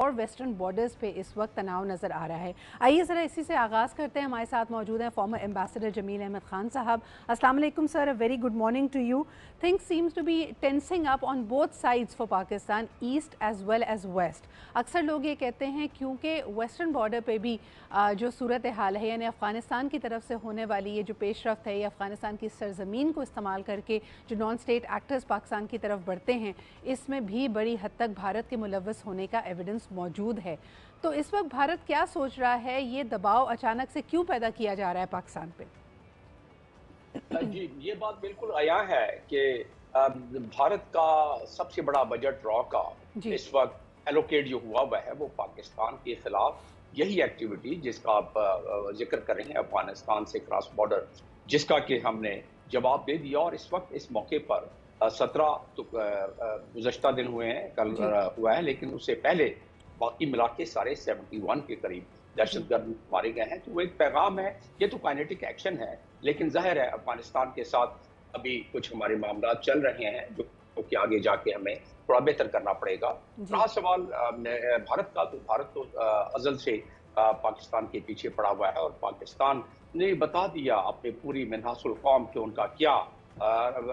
اور western borders پہ اس وقت تناؤ نظر آ رہا ہے. آئیے ذرا اسی سے آغاز کرتے ہیں. ہمارے ساتھ موجود ہیں فارمر ایمبیسڈر جمیل احمد خان صاحب. السلام علیکم sir, a very good morning to you. Things seems to be tensing up on both sides for Pakistan, east as well as west. اکثر لوگ یہ کہتے ہیں کیونکہ ویسٹرن بارڈر پہ بھی جو صورتحال ہے, یعنی افغانستان کی طرف سے ہونے والی یہ جو پیش رفت ہے, یا افغانستان کی سرزمین کو استعمال کر کے جو نان اسٹیٹ ایکٹرز پاکستان کی طرف بڑھتے ہیں, اس میں بھی بڑی حد تک بھارت کے ملوث ہونے کا ایویڈنس موجود ہے. تو اس وقت بھارت کیا سوچ رہا ہے, یہ دباؤ اچانک سے کیوں پیدا کیا جا رہا ہے پاکستان پہ؟ جی, یہ بات بالکل عیاں ہے کہ بھارت کا سب سے بڑا بجٹ را کا اس وقت ایلوکیٹ جو ہوا ہے وہ پاکستان کے خلاف یہی ایکٹیویٹی جس کا آپ ذکر کر رہے ہیں, افغانستان سے کراس بارڈر, جس کا کہ ہم نے جواب دے دیا. اور اس وقت اس موقع پر 17 تو گزشتہ دن ہوئے ہیں, کل ہوا ہے, لیکن اس سے پہلے باقی ملا کے سارے 71 کے قریب دہشت گرد مارے گئے ہیں. تو وہ ایک پیغام ہے, یہ تو کائنیٹک ایکشن ہے, لیکن ظاہر ہے افغانستان کے ساتھ ابھی کچھ ہمارے معاملات چل رہے ہیں جو کہ آگے جا کے ہمیں تھوڑا بہتر کرنا پڑے گا. رہا سوال بھارت کا, تو بھارت تو ازل سے پاکستان کے پیچھے پڑا ہوا ہے, اور پاکستان نے بتا دیا اپنے پوری منحاص القوم کہ ان کا کیا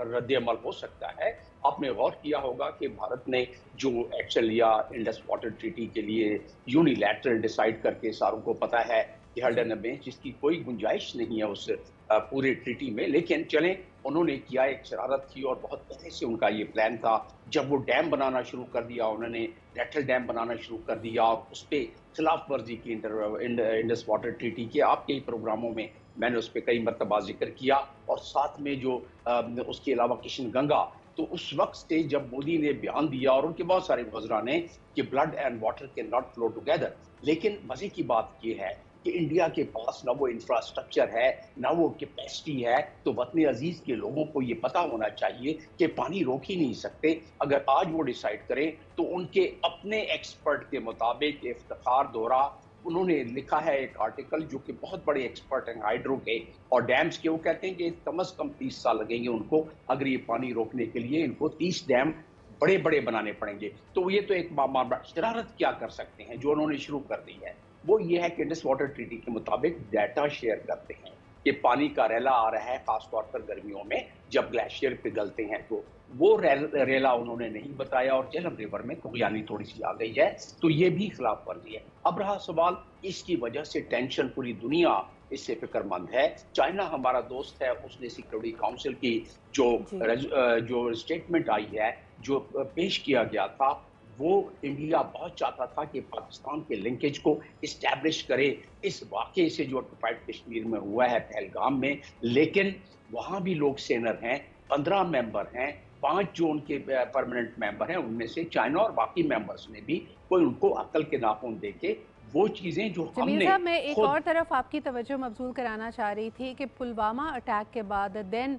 رد عمل ہو سکتا ہے. آپ نے غور کیا ہوگا کہ بھارت نے جو ایکشن لیا انڈس واٹر ٹریٹی کے لیے, یونیلیٹرل ڈیسائیڈ کر کے, ساروں کو پتا ہے کہ ہیلڈ ان ابینچ جس کی کوئی گنجائش نہیں ہے اس پورے ٹریٹی میں, لیکن چلیں انہوں نے کیا, ایک شرارت کی, اور بہت پہلے سے ان کا یہ پلان تھا. جب وہ ڈیم بنانا شروع کر دیا, انہوں نے ریٹل ڈیم بنانا شروع کر دیا, اور اس پہ خلاف ورزی کی انڈس واٹر ٹریٹی کے. آپ کے پروگراموں میں نے اس پہ کئی مرتبہ ذکر کیا, اور ساتھ میں جو اس کے علاوہ کشن گنگا. تو اس وقت سے جب مودی نے بیان دیا, اور ان کے بہت سارے وزراء نے, کہ blood and water cannot flow together, لیکن مزے کی بات یہ ہے کہ انڈیا کے پاس نہ وہ انفراسٹرکچر ہے, نہ وہ کیپیسٹی ہے. تو وطن عزیز کے لوگوں کو یہ پتا ہونا چاہیے کہ پانی روک ہی نہیں سکتے. اگر آج وہ ڈیسائیڈ کریں تو ان کے اپنے ایکسپرٹ کے مطابق افتخار دورہ انہوں نے لکھا ہے ایک آرٹیکل, جو کہ بہت بڑے ایکسپرٹ ہیں ہائیڈرو کے اور ڈیمز کے. وہ کہتے ہیں کہ کم از کم 30 سال لگیں گے ان کو, اگر یہ پانی روکنے کے لیے ان کو 30 ڈیم بڑے بڑے بنانے پڑیں گے. تو یہ تو ایک شرارت کیا کر سکتے ہیں جو انہوں نے شروع کر دی ہے, وہ یہ ہے کہ انڈس واٹر ٹریٹی کے مطابق ڈیٹا شیئر کرتے ہیں کہ پانی کا ریلا آ رہا ہے, خاص طور پر گرمیوں میں جب گلیشیئر پگھلتے ہیں. تو وہ ریلا انہوں نے نہیں بتایا, اور جہلم ریور میں طغیانی تھوڑی سی آ گئی ہے, تو یہ بھی خلاف ورزی ہے. اب رہا سوال, اس کی وجہ سے ٹینشن, پوری دنیا اس سے فکر مند ہے. چائنا ہمارا دوست ہے, اس نے سیکورٹی کاؤنسل کی جو اسٹیٹمنٹ آئی ہے, جو پیش کیا گیا تھا, وہ انڈیا بہت چاہتا تھا کہ پاکستان کے لنکیج کو اسٹیبلش کرے اس واقعے سے جو آکوپائڈ کشمیر میں ہوا ہے پہلگام میں. لیکن وہاں بھی لوگ سینر ہیں, 15 ممبر ہیں, 5 جو ان کے پرماننٹ ممبر ہیں, ان میں سے چائنا اور باقی ممبرز نے بھی کوئی ان کو عقل کے ناخن دے کے وہ چیزیں جو ہم نے صاحب, میں ایک اور طرف آپ کی توجہ مبذول کرانا چاہ رہی تھی کہ پلوامہ اٹیک کے بعد دین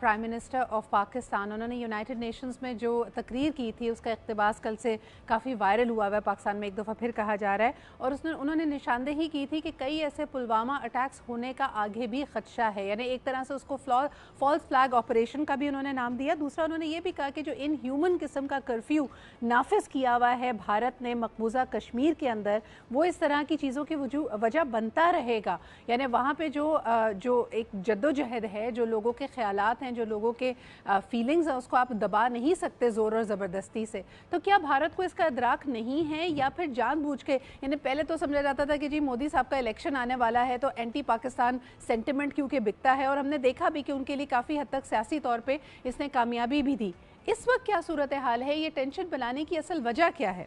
پرائم منسٹر آف پاکستان, انہوں نے یونائٹڈ نیشنز میں جو تقریر کی تھی اس کا اقتباس کل سے کافی وائرل ہوا ہے پاکستان میں, ایک دفعہ پھر کہا جا رہا ہے, اور انہوں نے نشاندہی کی تھی کہ کئی ایسے پلوامہ اٹیکس ہونے کا آگے بھی خدشہ ہے. یعنی ایک طرح سے اس کو فالس فلیگ آپریشن کا بھی انہوں نے نام دیا. دوسرا انہوں نے یہ بھی کہا کہ جو ان ہیومن قسم کا کرفیو نافذ کیا ہوا ہے بھارت نے مقبوضہ کشمیر کے اندر, وہ اس طرح کی چیزوں کی وجہ بنتا رہے گا. یعنی وہاں پہ جو ایک جدوجہد ہے, جو لوگوں کے خیالات ہیں, جو لوگوں کے فیلنگز ہیں, اس کو آپ دبا نہیں سکتے زور اور زبردستی سے. تو کیا بھارت کو اس کا ادراک نہیں ہے, یا پھر جان بوجھ کے, یعنی پہلے تو سمجھا جاتا تھا کہ جی مودی صاحب کا الیکشن آنے والا ہے تو اینٹی پاکستان سینٹیمنٹ کیونکہ بکتا ہے, اور ہم نے دیکھا بھی کہ ان کے لیے کافی حد تک سیاسی طور پہ اس نے کامیابی بھی دی. اس وقت کیا صورتحال ہے, یہ ٹینشن بنانے کی اصل وجہ کیا ہے؟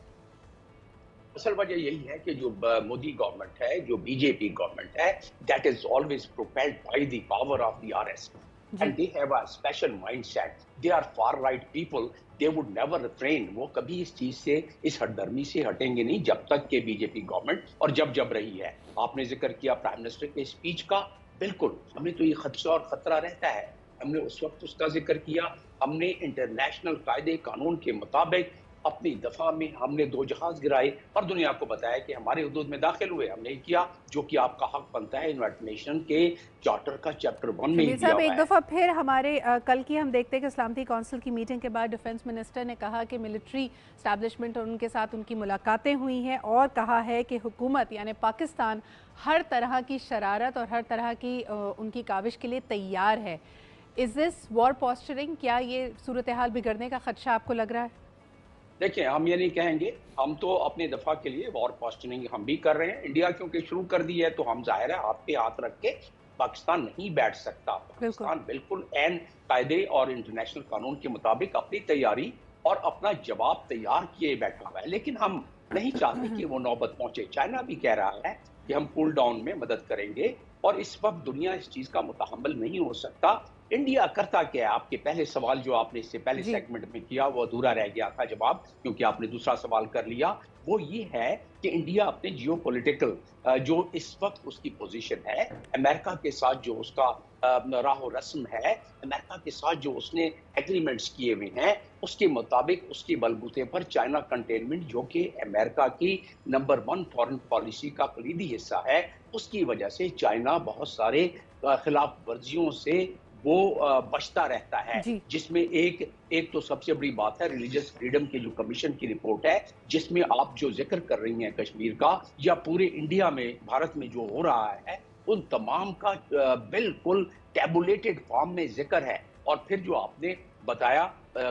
اصل وجہ یہی ہے کہ جو مودی گورنمنٹ ہے, جو بی جے پی گورنمنٹ ہے, that is always propelled by the power of the RS. And they have a special mindset. They are far right people. They would never refrain. وہ کبھی اس چیز سے, اس ہٹ درمی سے ہٹیں گے نہیں جب تک کہ بی جے پی گورنمنٹ, اور جب رہی ہے. آپ نے ذکر کیا پرائم منسٹر کے اسپیچ کا, بالکل ہم نے تو یہ خدشہ اور خطرہ رہتا ہے, ہم نے اس وقت اس کا ذکر کیا. ہم نے انٹرنیشنل قاعدے قانون کے مطابق اپنی دفاع میں ہم نے 2 جہاز گرائے اور دنیا کو بتایا کہ ہمارے حدود میں داخل ہوئے. ہم نے کیا جو کہ آپ کا حق بنتا ہے یونائٹڈ نیشن کے چارٹر کا چیپٹر 1 میں ہی جمیل دیا صاحب، ہوا ایک ہے. دفعہ پھر ہمارے کل کی ہم دیکھتے ہیں کہ سلامتی کونسل کی میٹنگ کے بعد ڈیفنس منسٹر نے کہا کہ ملٹری اسٹیبلشمنٹ اور ان کے ساتھ ان کی ملاقاتیں ہوئی ہیں اور کہا ہے کہ حکومت یعنی پاکستان ہر طرح کی شرارت اور ہر طرح کی ان کی کاوش کے لیے تیار ہے. از دس وار پوسچرنگ؟ کیا یہ صورتحال بگڑنے کا خدشہ آپ کو لگ رہا ہے؟ دیکھیں، ہم یہ نہیں کہیں گے، ہم تو اپنے دفاع کے لیے وار پوسچرنگ ہم بھی کر رہے ہیں. انڈیا کیونکہ شروع کر دی ہے تو ہم ظاہر ہے ہاتھ پہ ہاتھ رکھ کے پاکستان نہیں بیٹھ سکتا. بالکل. پاکستان بالکل عین قاعدے اور انٹرنیشنل قانون کے مطابق اپنی تیاری اور اپنا جواب تیار کیے بیٹھا ہوا ہے. لیکن ہم نہیں چاہتے کہ وہ نوبت پہنچے. چائنا بھی کہہ رہا ہے کہ ہم کول ڈاؤن میں مدد کریں گے اور اس وقت دنیا اس چیز کا متحمل نہیں ہو سکتا. انڈیا کرتا کیا ہے؟ آپ کے پہلے سوال جو آپ نے اس سے پہلے سیگمنٹ میں کیا وہ ادھورا رہ گیا تھا جواب، کیونکہ آپ نے دوسرا سوال کر لیا. وہ یہ ہے کہ انڈیا اپنے جیو پولیٹیکل جو اس وقت اس کی پوزیشن ہے، امریکہ کے ساتھ جو اس کا راہ و رسم ہے، امریکہ کے ساتھ جو اس نے ایگریمنٹس کیے ہوئے ہیں، اس کے مطابق اس کے بلبوتے پر چائنا کنٹینمنٹ جو کہ امریکہ کی نمبر 1 فارن پالیسی کا کلیدی حصہ ہے، اس کی وجہ سے چائنا بہت سارے خلاف ورزیوں سے وہ بچتا رہتا ہے. جس میں ایک تو سب سے بڑی بات ہے ریلیجس فریڈم کے جو کمیشن کی رپورٹ ہے، جس میں آپ جو ذکر کر رہی ہیں کشمیر کا یا پورے انڈیا میں بھارت میں جو ہو رہا ہے ان تمام کا بالکل ٹیبولیٹڈ فارم میں ذکر ہے. اور پھر جو آپ نے بتایا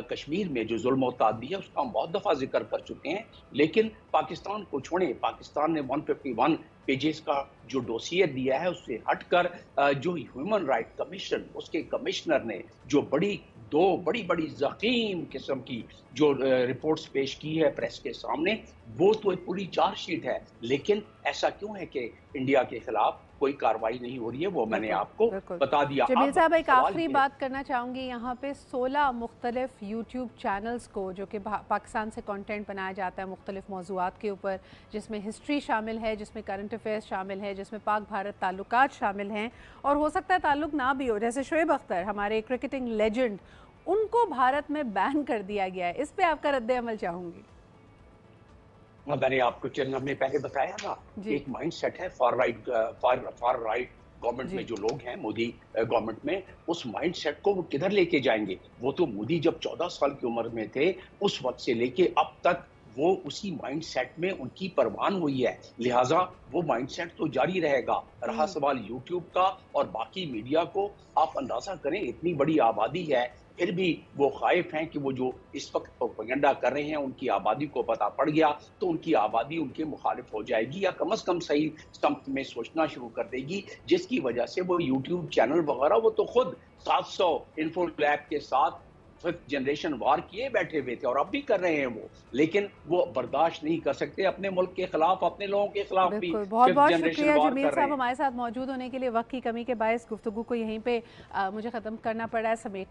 کشمیر میں جو ظلم و تعدی ہے اس کا ہم بہت دفعہ ذکر کر چکے ہیں. لیکن پاکستان کو چھوڑیں، پاکستان نے 151 پیجز کا جو ڈوسیئر دیا ہے اس سے ہٹ کر جو ہیومن رائٹ کمیشن اس کے کمشنر نے جو دو بڑی ضخیم قسم کی جو رپورٹس پیش کی ہے پریس کے سامنے، وہ تو ایک پوری چارج شیٹ ہے. لیکن ایسا کیوں ہے کہ انڈیا کے خلاف کوئی کاروائی نہیں ہو رہی ہے؟ وہ میں نے آپ کو بتا دیا. جمیل صاحب، ایک آخری بات کرنا چاہوں گی. یہاں پہ 16 مختلف یوٹیوب چینلز کو جو کہ پاکستان سے کنٹینٹ بنایا جاتا ہے مختلف موضوعات کے اوپر، جس میں ہسٹری شامل ہے، جس میں کرنٹ افیئرز شامل ہے، جس میں پاک بھارت تعلقات شامل ہیں اور ہو سکتا ہے تعلق نہ بھی ہو، جیسے شعیب اختر ہمارے کرکٹنگ لیجنڈ، ان کو بھارت میں بین کر دیا گیا ہے. اس پہ آپ کا رد عمل چاہوں گی. میں نے آپ کو ہم نے پہلے بتایا نا، ایک مائنڈ سیٹ ہے فار رائٹ گورنمنٹ میں جو لوگ ہیں مودی گورنمنٹ میں، اس مائنڈ سیٹ کو وہ کدھر لے کے جائیں گے؟ وہ تو مودی جب 14 سال کی عمر میں تھے اس وقت سے لے کے اب تک وہ اسی مائنڈ سیٹ میں ان کی پروان ہوئی ہے. لہٰذا وہ مائنڈ سیٹ تو جاری رہے گا. رہا سوال یوٹیوب کا اور باقی میڈیا کو، آپ اندازہ کریں اتنی بڑی آبادی ہے پھر بھی وہ خائف ہیں کہ وہ جو اس وقت پروپیگنڈا کر رہے ہیں ان کی آبادی کو پتہ پڑ گیا تو ان کی آبادی ان کے مخالف ہو جائے گی یا کم از کم صحیح سمت میں سوچنا شروع کر دے گی، جس کی وجہ سے وہ یوٹیوب چینل وغیرہ وہ تو خود 700 انفو لیب کے ساتھ ففتھ جنریشن وار کیے بیٹھے ہوئے تھے اور اب بھی کر رہے ہیں وہ، لیکن وہ برداشت نہیں کر سکتے اپنے ملک کے خلاف، اپنے لوگوں کے خلاف بھی بہت بہت شکریہ جمیل صاحب ہمارے ساتھ موجود ہونے کے لیے. وقت کی کمی کے باعث گفتگو کو یہیں پہ مجھے ختم کرنا پڑا ہے، سمیٹنا